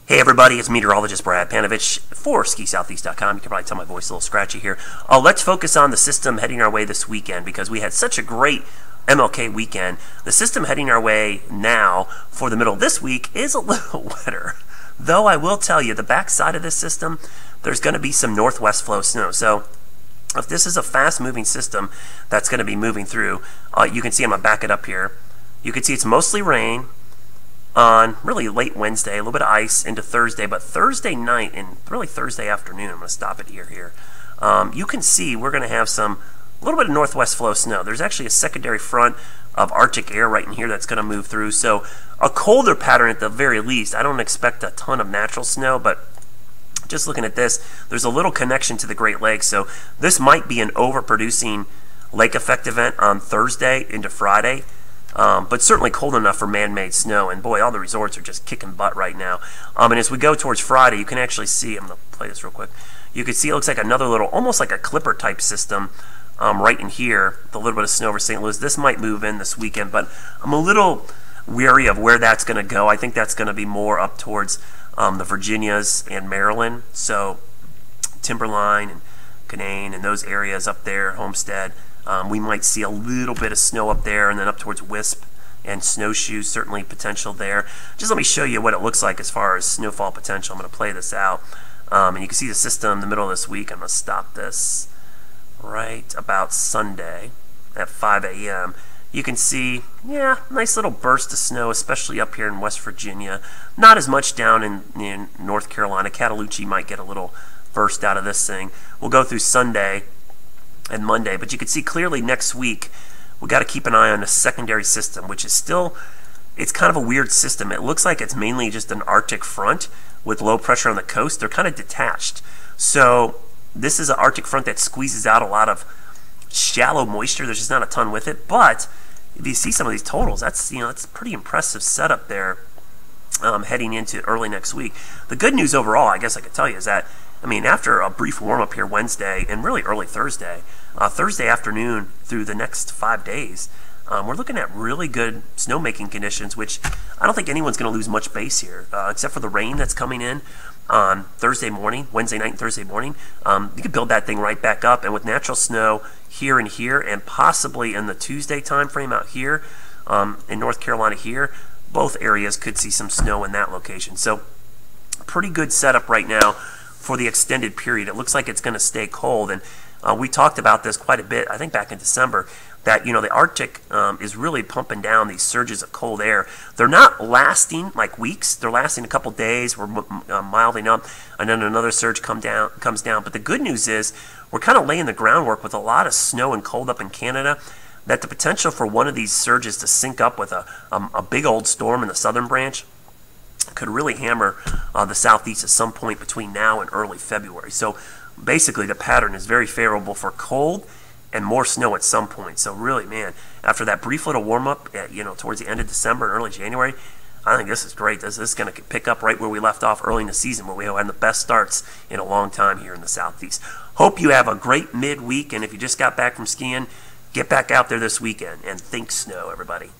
Hey everybody, it's meteorologist Brad Panovich for SkiSoutheast.com. You can probably tell my voice is a little scratchy here. Let's focus on the system heading our way this weekend because we had such a great MLK weekend. The system heading our way now for the middle of this week is a little wetter. Though I will tell you, the backside of this system, there's going to be some northwest flow snow. So if this is a fast-moving system that's going to be moving through, you can see I'm going to back it up here. You can see it's mostly rain on really late Wednesday, a little bit of ice into Thursday, but Thursday night and really Thursday afternoon, I'm going to stop it here. You can see we're going to have a little bit of northwest flow snow. There's actually a secondary front of Arctic air right in here that's going to move through. So a colder pattern at the very least. I don't expect a ton of natural snow, but just looking at this, there's a little connection to the Great Lakes. So this might be an overproducing lake effect event on Thursday into Friday. But certainly cold enough for man-made snow, and boy, all the resorts are just kicking butt right now. And as we go towards Friday, you can actually see, I'm going to play this real quick, you can see it looks like another little, almost like a clipper type system right in here, the little bit of snow over St. Louis. This might move in this weekend, but I'm a little weary of where that's going to go. I think that's going to be more up towards the Virginias and Maryland, so Timberline and Canaan and those areas up there, Homestead. We might see a little bit of snow up there, and then up towards Wisp and Snowshoe, certainly potential there. Just let me show you what it looks like as far as snowfall potential. I'm going to play this out. And you can see the system in the middle of this week. I'm going to stop this right about Sunday at 5 a.m. You can see, yeah, nice little burst of snow, especially up here in West Virginia. Not as much down in North Carolina. Cataloochee might get a little burst out of this thing. We'll go through Sunday and Monday, but you can see clearly next week we got to keep an eye on the secondary system, which is still, it's kind of a weird system. It looks like it's mainly just an Arctic front with low pressure on the coast. They're kind of detached. So this is an Arctic front that squeezes out a lot of shallow moisture. There's just not a ton with it, but if you see some of these totals, that's that's a pretty impressive setup there heading into early next week. The good news overall, I guess I could tell you, is that after a brief warm-up here Wednesday and really early Thursday, Thursday afternoon through the next 5 days, we're looking at really good snowmaking conditions, which I don't think anyone's going to lose much base here, except for the rain that's coming in on Thursday morning, Wednesday night and Thursday morning. You could build that thing right back up, and with natural snow here and possibly in the Tuesday time frame out here in North Carolina here, both areas could see some snow in that location. So pretty good setup right now for the extended period. It looks like it's going to stay cold, and we talked about this quite a bit, I think back in December, that the Arctic is really pumping down these surges of cold air. They're not lasting like weeks. They're lasting a couple days. We're milding up, and then another surge comes down. But the good news is we're kind of laying the groundwork with a lot of snow and cold up in Canada, that the potential for one of these surges to sync up with a big old storm in the southern branch could really hammer the southeast at some point between now and early February. So basically the pattern is very favorable for cold and more snow at some point. So really, man, after that brief little warm-up towards the end of December and early January, I think this is great. This is going to pick up right where we left off early in the season, where we had the best starts in a long time here in the southeast. Hope you have a great midweek, and if you just got back from skiing, get back out there this weekend, and think snow, everybody.